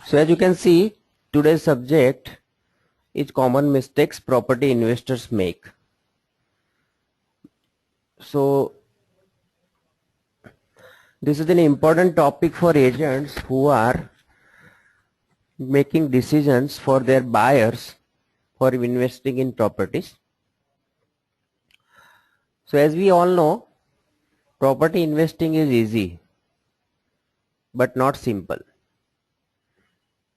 So as you can see, today's subject is common mistakes property investors make. So this is an important topic for agents who are making decisions for their buyers for investing in properties. So as we all know, property investing is easy but not simple,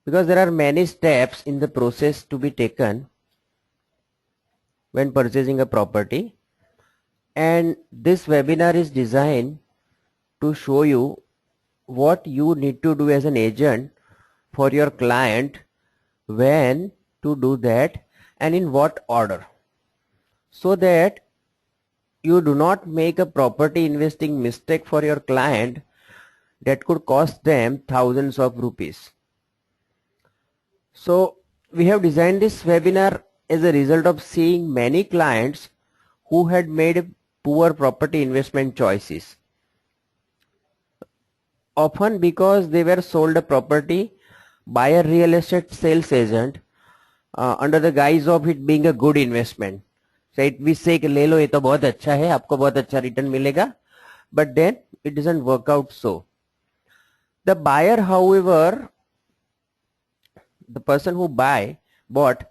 because there are many steps in the process to be taken when purchasing a property, and this webinar is designed to show you what you need to do as an agent for your client, when to do that and in what order, so that you do not make a property investing mistake for your client that could cost them thousands of rupees. So we have designed this webinar as a result of seeing many clients who had made poor property investment choices, often because they were sold a property by a real estate sales agent under the guise of it being a good investment. So we say कि ले लो ये तो बहुत अच्छा है, आपको बहुत अच्छा रिटर्न मिलेगा, but then it doesn't work out so. The buyer, however, the person who bought,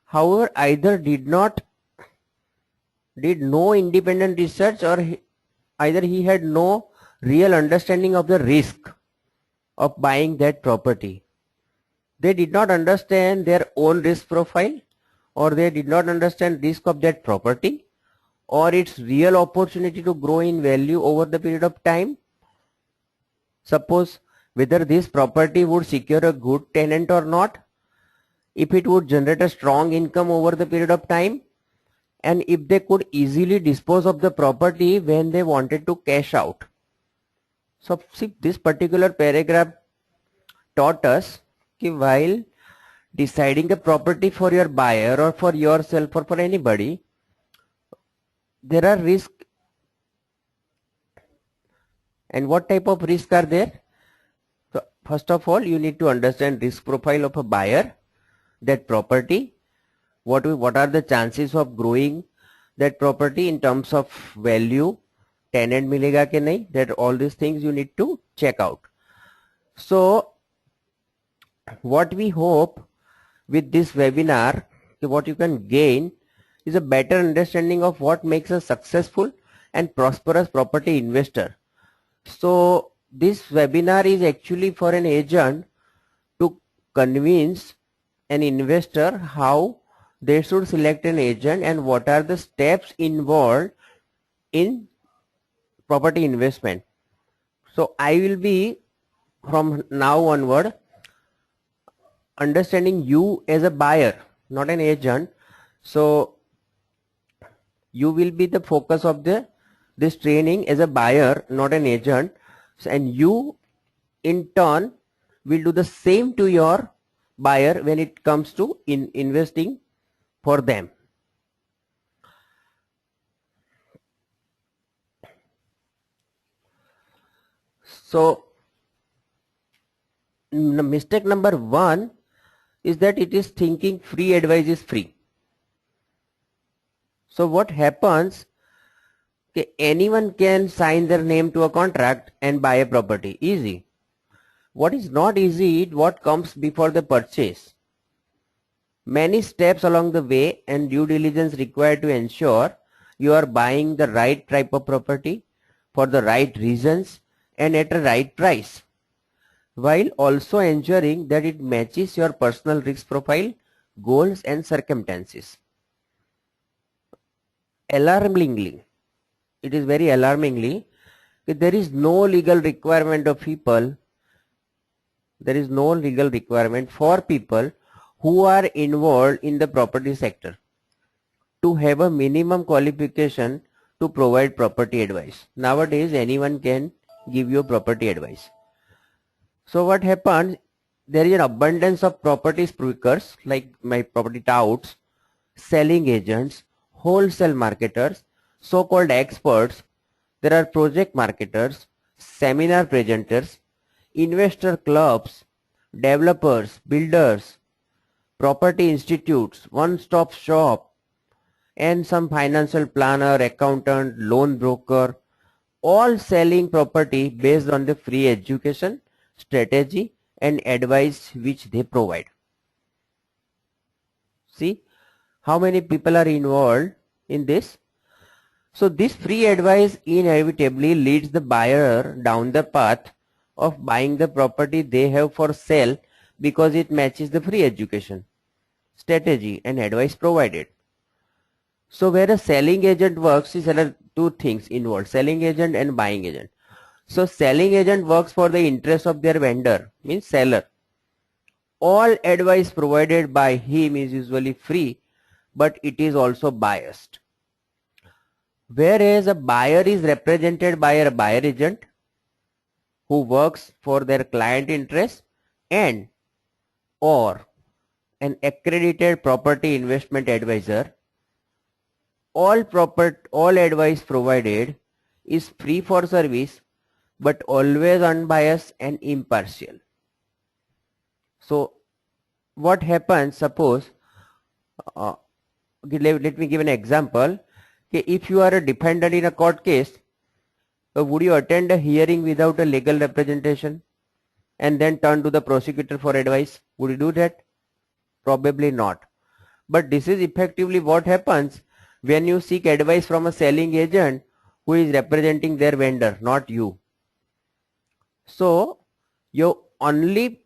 however, either did no independent research, or either he had no real understanding of the risk of buying that property. They did not understand their own risk profile, or they did not understand risk of that property or its real opportunity to grow in value over the period of time. Suppose whether this property would secure a good tenant or not, if it would generate a strong income over the period of time, and if they could easily dispose of the property when they wanted to cash out. So see, this particular paragraph taught us that while deciding a property for your buyer or for yourself or for anybody, there are risks. And what type of risks are there? So first of all, you need to understand risk profile of a buyer, that property, what are the chances of growing that property in terms of value, tenant milega ke nahi, that all these things you need to check out. So what we hope with this webinar, what you can gain is a better understanding of what makes a successful and prosperous property investor. So this webinar is actually for an agent to convince an investor how they should select an agent and what are the steps involved in property investment. So I will be from now onward understanding you as a buyer, not an agent. So you will be the focus of this training as a buyer, not an agent. So, and you in turn will do the same to your buyer when it comes to investing for them. So mistake number one is that it is thinking free advice is free. So what happens, anyone can sign their name to a contract and buy a property, easy. What is not easy is what comes before the purchase. Many steps along the way and due diligence required to ensure you are buying the right type of property for the right reasons and at a right price, while also ensuring that it matches your personal risk profile, goals and circumstances. Alarmingly, it is very alarmingly that there is no legal requirement of people, there is no legal requirement for people who are involved in the property sector to have a minimum qualification to provide property advice. Nowadays anyone can give you property advice. So what happens, there is an abundance of property brokers like my property touts, selling agents, wholesale marketers, so-called experts. There are project marketers, seminar presenters, investor clubs, developers, builders, property institutes, one-stop shop, and some financial planner, accountant, loan broker, all selling property based on the free education, strategy and advice which they provide. See how many people are involved in this. So this free advice inevitably leads the buyer down the path of buying the property they have for sale because it matches the free education, strategy and advice provided. So where a selling agent works is there are two things involved, selling agent and buying agent. So selling agent works for the interest of their vendor, means seller. All advice provided by him is usually free, but it is also biased. Whereas a buyer is represented by a buyer agent who works for their client interest and or an accredited property investment advisor. All advice provided is free for service but always unbiased and impartial. So what happens, suppose let me give an example. If you are a defendant in a court case, would you attend a hearing without a legal representation and then turn to the prosecutor for advice? Would you do that? Probably not. But this is effectively what happens when you seek advice from a selling agent who is representing their vendor, not you. So your only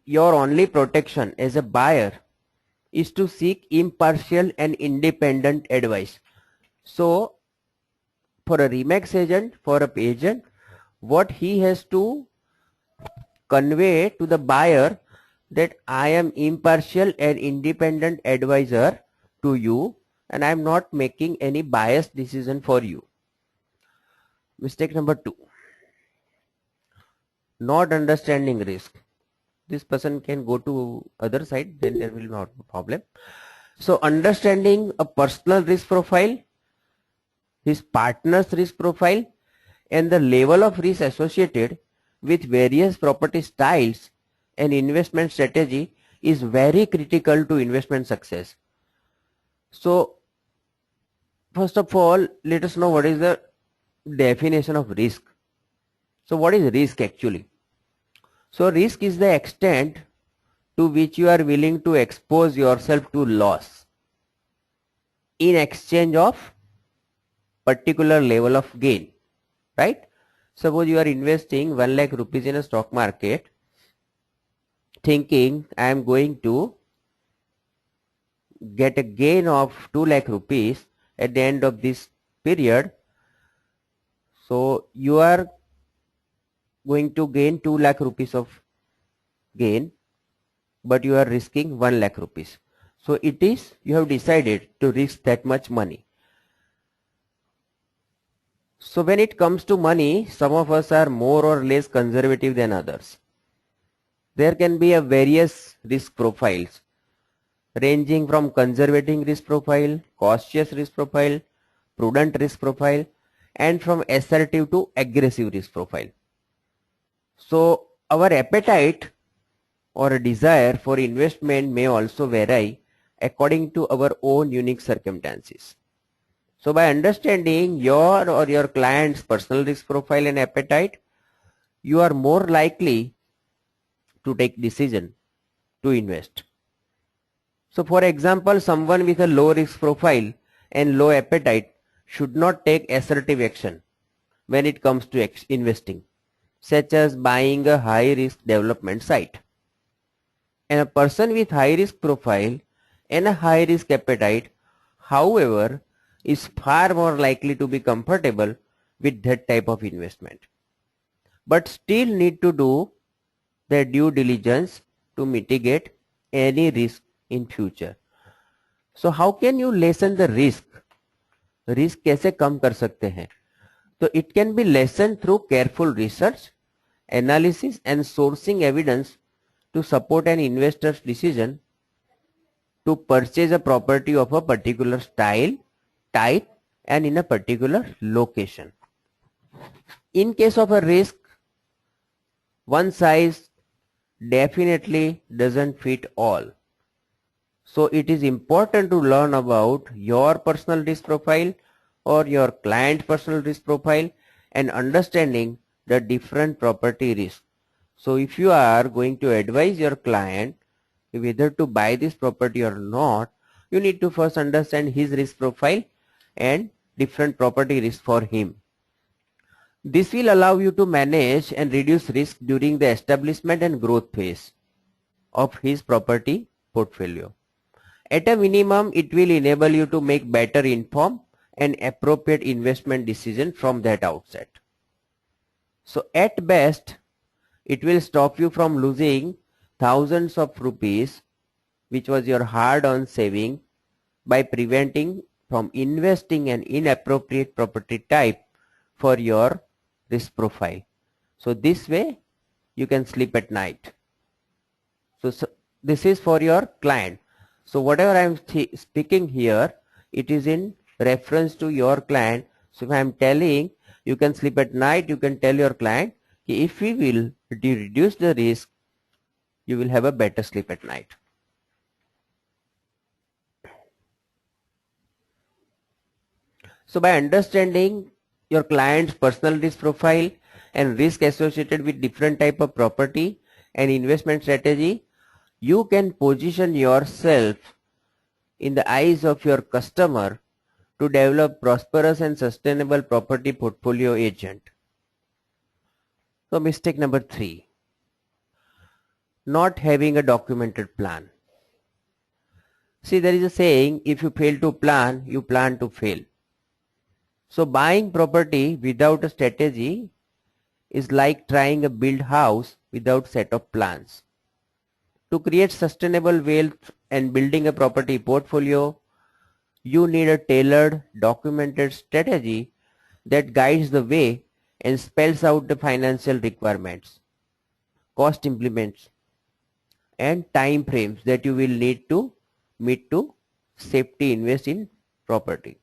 protection as a buyer is to seek impartial and independent advice. So for a Remax agent, for a agent, what he has to convey to the buyer that I am impartial and independent advisor to you and I am not making any biased decision for you. Mistake number 2, not understanding risk. This person can go to other side, then there will not be problem. So understanding a personal risk profile, his partner's risk profile and the level of risk associated with various property styles and investment strategy is very critical to investment success. So first of all, let us know what is the definition of risk. So what is risk actually? So risk is the extent to which you are willing to expose yourself to loss in exchange of particular level of gain, right? Suppose you are investing 1 lakh rupees in a stock market thinking I am going to get a gain of 2 lakh rupees at the end of this period. So you are going to gain 2 lakh rupees of gain, but you are risking 1 lakh rupees. So it is, you have decided to risk that much money. So when it comes to money, some of us are more or less conservative than others. There can be a various risk profiles ranging from conservative risk profile, cautious risk profile, prudent risk profile, and from assertive to aggressive risk profile. So our appetite or a desire for investment may also vary according to our own unique circumstances. So by understanding your or your client's personal risk profile and appetite, you are more likely to take decision to invest. So for example, someone with a low risk profile and low appetite should not take assertive action when it comes to investing, such as buying a high risk development site. And a person with high risk profile and a high risk appetite, however, is far more likely to be comfortable with that type of investment, but still need to do their due diligence to mitigate any risk in future. So how can you lessen the risk? Risk कैसे कम कर सकते हैं? So it can be lessened through careful research, analysis and sourcing evidence to support an investor's decision to purchase a property of a particular style, type and in a particular location. In case of a risk, one size definitely doesn't fit all. So it is important to learn about your personal risk profile or your client personal risk profile and understanding the different property risk. So if you are going to advise your client whether to buy this property or not, you need to first understand his risk profile and different property risk for him. This will allow you to manage and reduce risk during the establishment and growth phase of his property portfolio. At a minimum, it will enable you to make better informed and appropriate investment decision from that outset. So at best, it will stop you from losing thousands of rupees, which was your hard-earned saving, by preventing from investing an inappropriate property type for your risk profile. So this way you can sleep at night. So this is for your client. So whatever I am speaking here, it is in reference to your client. So if I am telling you can sleep at night, you can tell your client, if we will reduce the risk, you will have a better sleep at night. So by understanding your client's personal risk profile and risk associated with different type of property and investment strategy, you can position yourself in the eyes of your customer to develop prosperous and sustainable property portfolio agent. So mistake number 3, not having a documented plan. See, there is a saying, if you fail to plan, you plan to fail. So buying property without a strategy is like trying to build house without set of plans. To create sustainable wealth and building a property portfolio, you need a tailored, documented strategy that guides the way and spells out the financial requirements, cost implements, and time frames that you will need to meet to safely invest in property.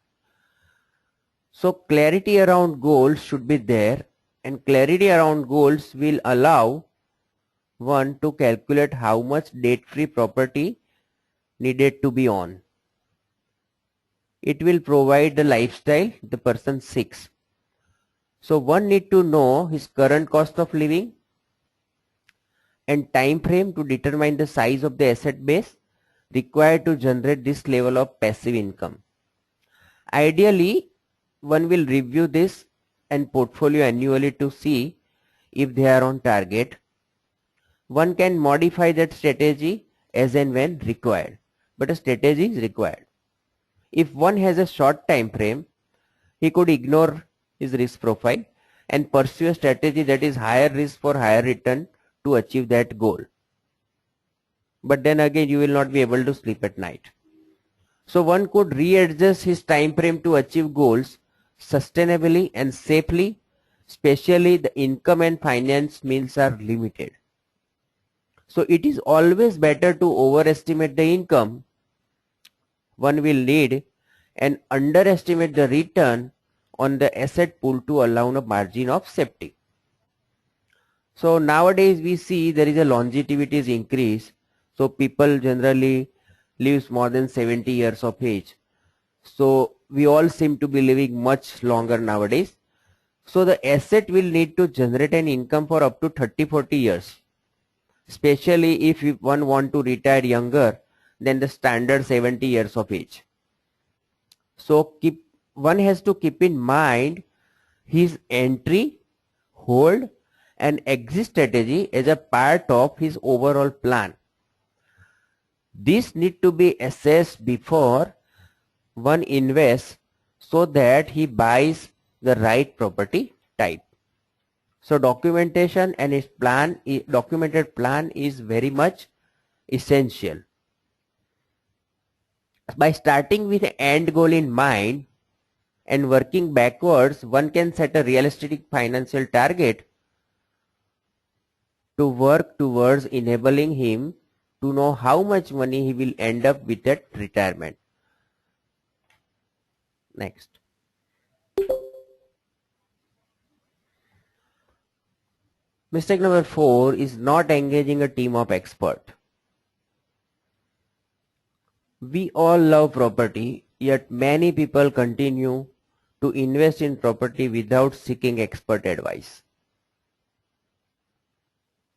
So clarity around goals should be there, and clarity around goals will allow one to calculate how much debt-free property needed to be on. It will provide the lifestyle the person seeks. So one need to know his current cost of living and time frame to determine the size of the asset base required to generate this level of passive income. Ideally, one will review this and portfolio annually to see if they are on target. One can modify that strategy as and when required, but a strategy is required. If one has a short time frame, he could ignore his risk profile and pursue a strategy that is higher risk for higher return to achieve that goal. But then again, you will not be able to sleep at night. So one could readjust his time frame to achieve goals sustainably and safely, especially the income and finance means are limited. So it is always better to overestimate the income one will need and underestimate the return on the asset pool to allow a margin of safety. So nowadays we see there is a longevity is increase. So people generally lives more than 70 years of age. So we all seem to be living much longer nowadays. So the asset will need to generate an income for up to 30-40 years. Especially if one want to retire younger than the standard 70 years of age. So one has to keep in mind his entry, hold and exit strategy as a part of his overall plan. This need to be assessed before one invests so that he buys the right property type. So documentation and its plan, documented plan is very much essential. By starting with an end goal in mind and working backwards, one can set a realistic financial target to work towards enabling him to know how much money he will end up with at retirement. Next. Mistake number 4 is not engaging a team of experts. We all love property, yet many people continue to invest in property without seeking expert advice.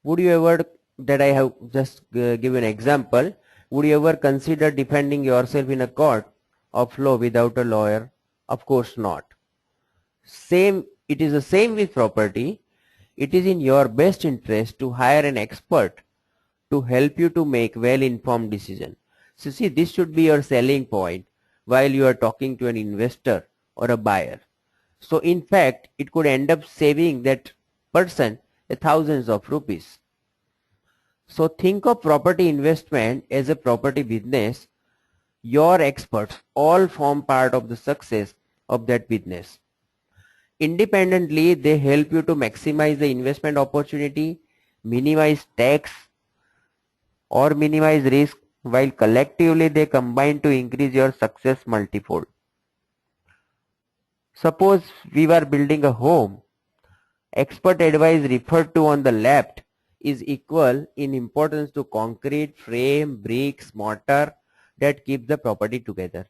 Would you ever, that I have just give an example, would you ever consider defending yourself in a court of law without a lawyer? Of course not. It is the same with property. It is in your best interest to hire an expert to help you to make well-informed decision. So see, this should be your selling point while you are talking to an investor or a buyer. So in fact, it could end up saving that person thousands of rupees. So think of property investment as a property business. Your experts all form part of the success of that business. Independently, they help you to maximize the investment opportunity, minimize tax, or minimize risk, while collectively they combine to increase your success multifold. Suppose we were building a home. Expert advice referred to on the left is equal in importance to concrete, frame, bricks, mortar that keep the property together.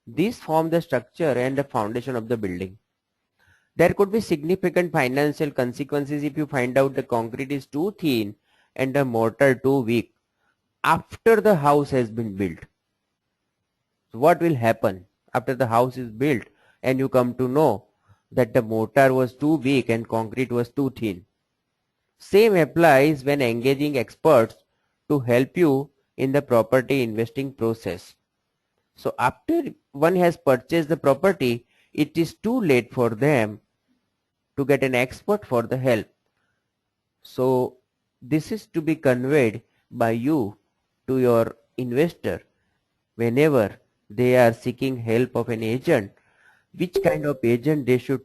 These form the structure and the foundation of the building. There could be significant financial consequences if you find out the concrete is too thin and the mortar too weak after the house has been built. So what will happen after the house is built and you come to know that the mortar was too weak and concrete was too thin? Same applies when engaging experts to help you in the property investing process. So after one has purchased the property, it is too late for them to get an expert for the help. So this is to be conveyed by you to your investor whenever they are seeking help of an agent, which kind of agent they should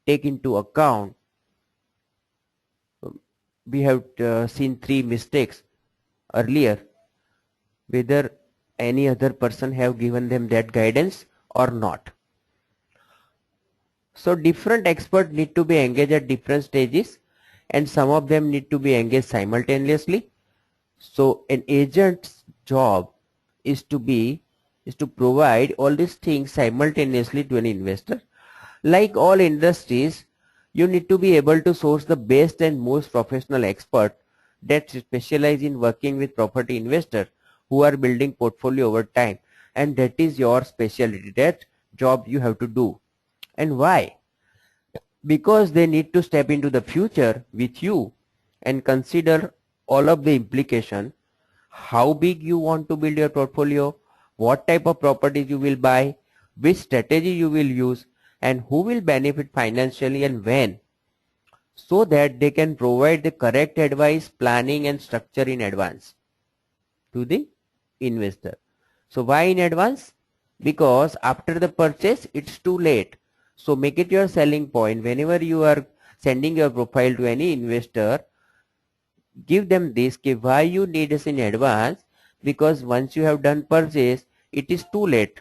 take into account. We have seen 3 mistakes earlier, whether any other person have given them that guidance or not. So different experts need to be engaged at different stages, and some of them need to be engaged simultaneously. So an agent's job is to provide all these things simultaneously to an investor. Like all industries, you need to be able to source the best and most professional expert that specialize in working with property investors who are building portfolio over time, and that is your specialty. That job you have to do. And why? Because they need to step into the future with you and consider all of the implication, how big you want to build your portfolio, what type of properties you will buy, which strategy you will use, and who will benefit financially and when, so that they can provide the correct advice, planning and structure in advance to the investor. So why in advance? Because after the purchase it's too late. So make it your selling point. Whenever you are sending your profile to any investor, give them this, why you need us in advance, because once you have done purchase, it is too late.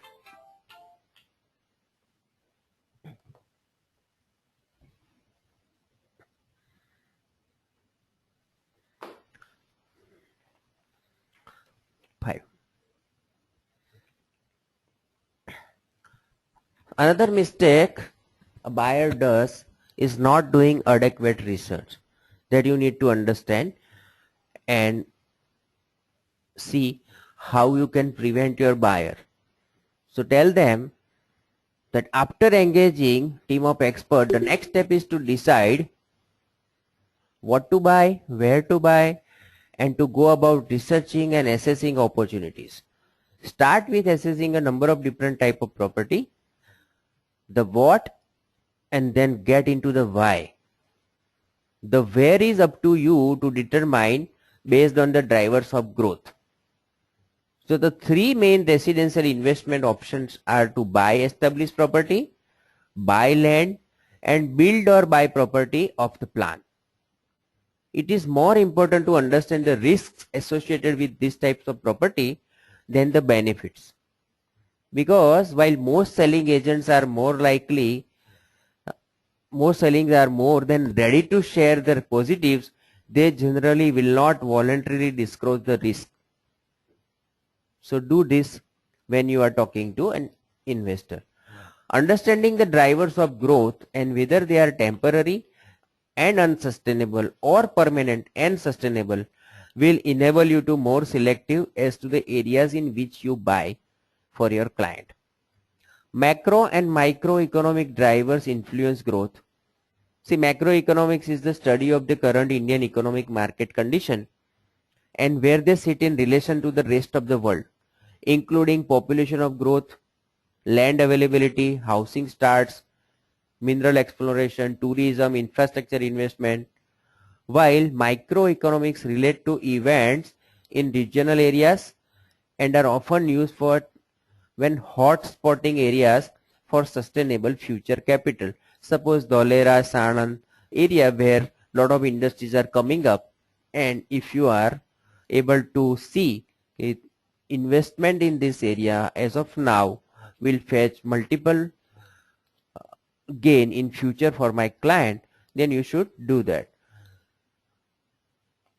Five. Another mistake a buyer does is not doing adequate research. That you need to understand and see how you can prevent your buyer. So tell them that after engaging team of experts, the next step is to decide what to buy, where to buy, and to go about researching and assessing opportunities. Start with assessing a number of different type of property, the what, and then get into the why. The where is up to you to determine based on the drivers of growth. So the 3 main residential investment options are to buy established property, buy land, and build or buy property of the plan. It is more important to understand the risks associated with these types of property than the benefits. Because while most selling agents are more likely most sellings are more than ready to share their positives, they generally will not voluntarily disclose the risk. So do this when you are talking to an investor. Understanding the drivers of growth and whether they are temporary and unsustainable or permanent and sustainable will enable you to more selective as to the areas in which you buy for your client. Macro and microeconomic drivers influence growth. See, macroeconomics is the study of the current Indian economic market condition and where they sit in relation to the rest of the world, including population of growth, land availability, housing starts, mineral exploration, tourism, infrastructure investment, while microeconomics relate to events in regional areas and are often used for when hot spotting areas for sustainable future capital. Suppose Dholera, Sanand area where lot of industries are coming up, and if you are able to see it, investment in this area as of now will fetch multiple gain in future for my client, then you should do that.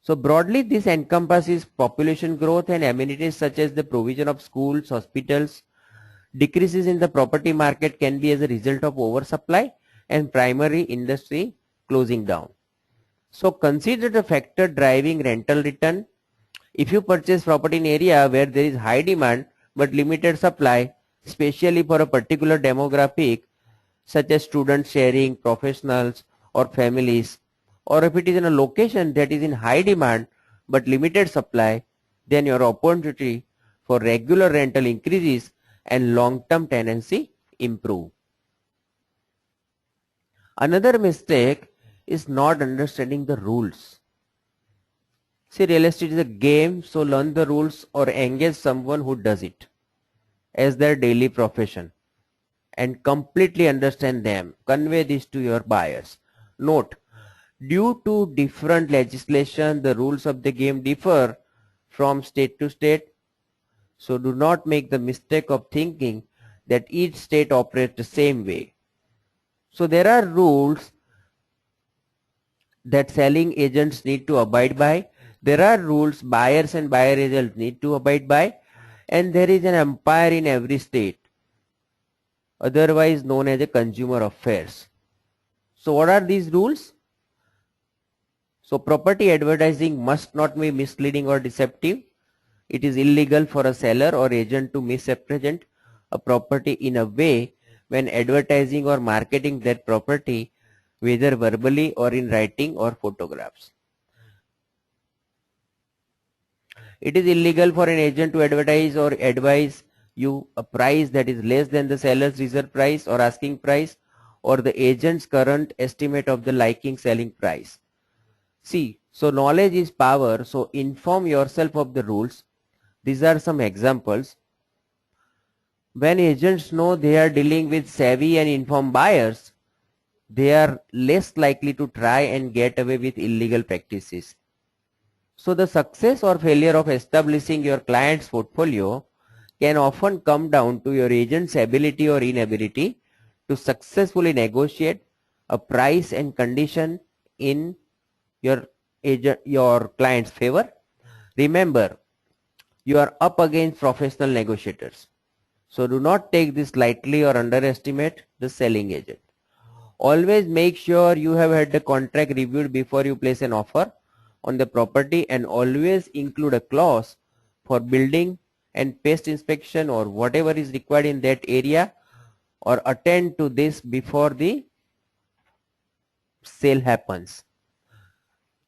So broadly this encompasses population growth and amenities such as the provision of schools, hospitals. Decreases in the property market can be as a result of oversupply and primary industry closing down. So consider the factor driving rental return. If you purchase property in area where there is high demand but limited supply, especially for a particular demographic such as students sharing, professionals or families, or if it is in a location that is in high demand but limited supply, then your opportunity for regular rental increases and long-term tenancy improve. Another mistake is not understanding the rules. See, real estate is a game, so learn the rules or engage someone who does it as their daily profession and completely understand them. Convey this to your buyers. Note, due to different legislation, the rules of the game differ from state to state. So do not make the mistake of thinking that each state operates the same way. So there are rules that selling agents need to abide by. There are rules buyers and buyer agents need to abide by. And there is an umpire in every state, otherwise known as a consumer affairs. So what are these rules? So property advertising must not be misleading or deceptive. It is illegal for a seller or agent to misrepresent a property in a way when advertising or marketing that property, whether verbally or in writing or photographs. It is illegal for an agent to advertise or advise you a price that is less than the seller's reserve price or asking price or the agent's current estimate of the liking selling price. See, so knowledge is power, so inform yourself of the rules. These are some examples. When agents know they are dealing with savvy and informed buyers, they are less likely to try and get away with illegal practices. So the success or failure of establishing your client's portfolio can often come down to your agent's ability or inability to successfully negotiate a price and condition in your client's favor. Remember, you are up against professional negotiators. So do not take this lightly or underestimate the selling agent. Always make sure you have had the contract reviewed before you place an offer on the property, and always include a clause for building and pest inspection or whatever is required in that area, or attend to this before the sale happens.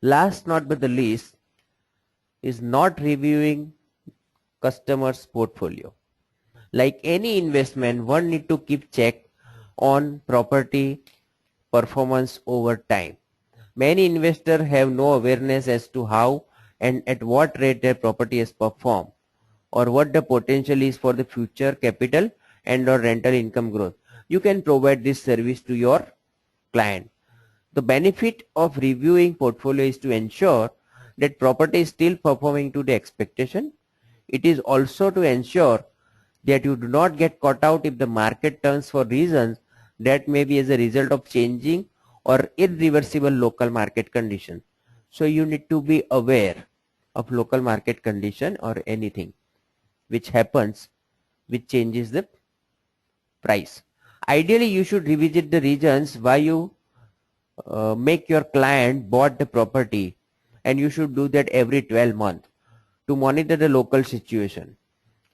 Last not but the least is not reviewing customers' portfolio. Like any investment, one need to keep check on property performance over time. Many investors have no awareness as to how and at what rate their property has performed, or what the potential is for the future capital and or rental income growth. You can provide this service to your client. The benefit of reviewing portfolio is to ensure that property is still performing to the expectation. It is also to ensure that you do not get caught out if the market turns for reasons that may be as a result of changing or irreversible local market condition. So you need to be aware of local market condition or anything which happens which changes the price. Ideally, you should revisit the reasons why you make your client bought the property, and you should do that every 12 months to monitor the local situation.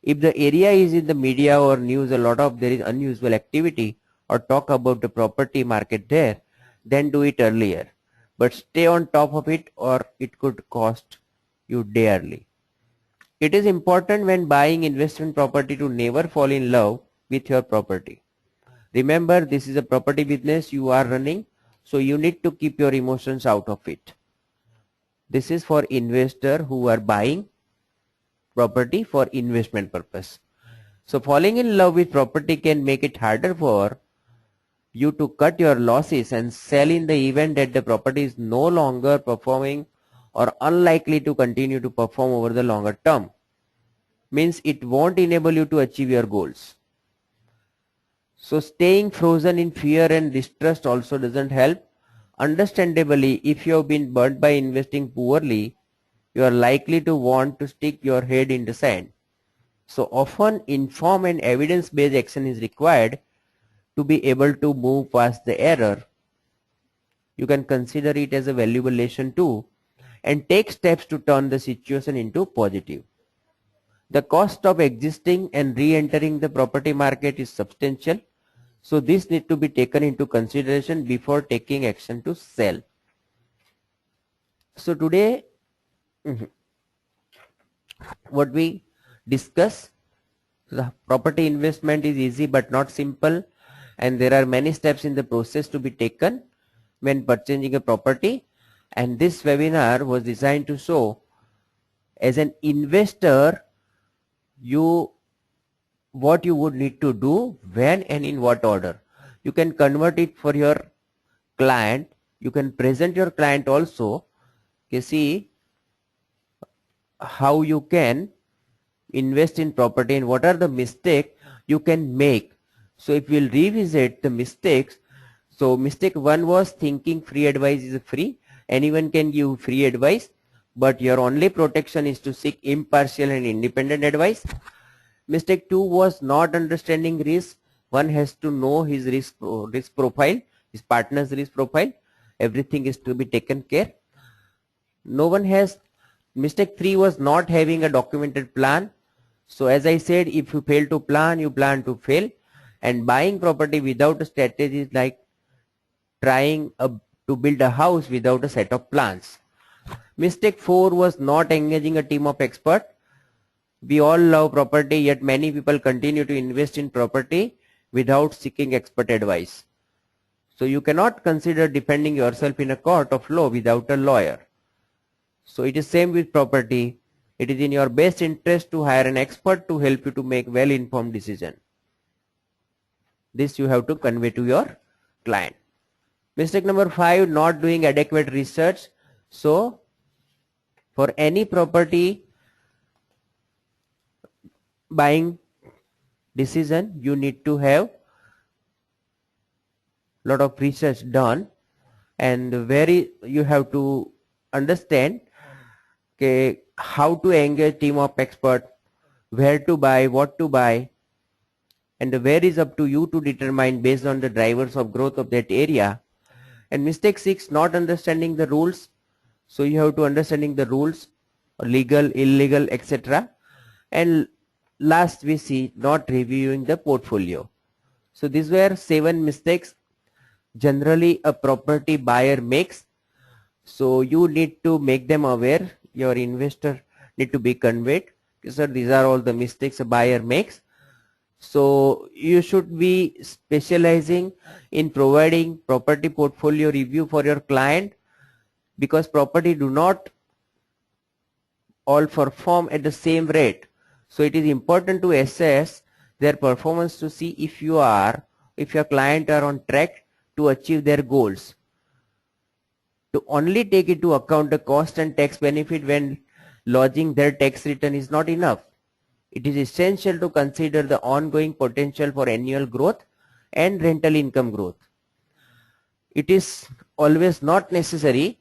If the area is in the media or news, a lot of there is unusual activity or talk about the property market there, then do it earlier. But stay on top of it or it could cost you dearly. It is important when buying investment property to never fall in love with your property. Remember, this is a property business you are running, so you need to keep your emotions out of it. This is for investors who are buying property for investment purpose. So falling in love with property can make it harder for you to cut your losses and sell in the event that the property is no longer performing or unlikely to continue to perform over the longer term. Means it won't enable you to achieve your goals. So staying frozen in fear and distrust also doesn't help. Understandably, if you have been burnt by investing poorly, you are likely to want to stick your head in the sand. So often informed and evidence-based action is required to be able to move past the error. You can consider it as a valuable lesson too and take steps to turn the situation into positive. The cost of existing and re-entering the property market is substantial. So this need to be taken into consideration before taking action to sell. So today what we discuss, the property investment is easy but not simple, and there are many steps in the process to be taken when purchasing a property, and this webinar was designed to show as an investor what you would need to do, when and in what order. You can convert it for your client, you can present your client also. You see how you can invest in property and what are the mistakes you can make. So if we'll revisit the mistakes, so mistake 1 was thinking free advice is free. Anyone can give free advice, but your only protection is to seek impartial and independent advice. Mistake 2 was not understanding risk. One has to know his risk profile, his partner's risk profile. Everything is to be taken care. No one has. Mistake 3 was not having a documented plan. So as I said, if you fail to plan, you plan to fail. And buying property without a strategy is like trying to build a house without a set of plans. Mistake 4 was not engaging a team of experts. We all love property, yet many people continue to invest in property without seeking expert advice. So you cannot consider defending yourself in a court of law without a lawyer. So it is same with property. It is in your best interest to hire an expert to help you to make well-informed decision. This you have to convey to your client. Mistake number 5, not doing adequate research. So for any property buying decision, you need to have lot of research done, and you have to understand how to engage team of experts, where to buy, what to buy, and where is up to you to determine based on the drivers of growth of that area. And mistake 6, not understanding the rules. So you have to understanding the rules, legal, illegal, etc. And last we see not reviewing the portfolio. So these were 7 mistakes generally a property buyer makes. So you need to make them aware. Your investor need to be conveyed. So these are all the mistakes a buyer makes. So you should be specializing in providing property portfolio review for your client, because property do not all perform at the same rate. So it is important to assess their performance to see if your client are on track to achieve their goals. To only take into account the cost and tax benefit when lodging their tax return is not enough. It is essential to consider the ongoing potential for annual growth and rental income growth. it is always not necessary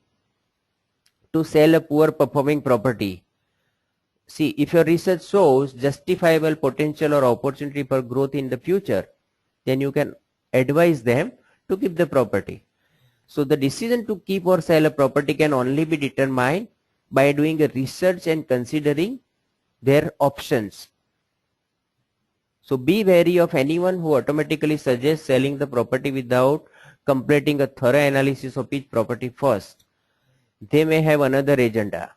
to sell a poor performing property. See, if your research shows justifiable potential or opportunity for growth in the future, then you can advise them to keep the property. So the decision to keep or sell a property can only be determined by doing a research and considering their options. So be wary of anyone who automatically suggests selling the property without completing a thorough analysis of each property first. They may have another agenda.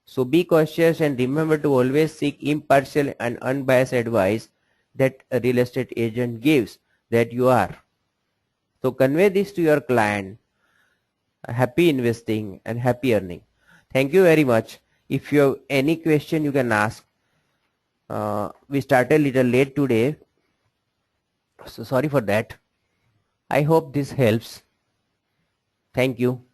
So be cautious and remember to always seek impartial and unbiased advice that a real estate agent gives, that you are. So convey this to your client. Happy investing and happy earning. Thank you very much. If you have any question, you can ask. We started a little late today, so sorry for that. I hope this helps. Thank you.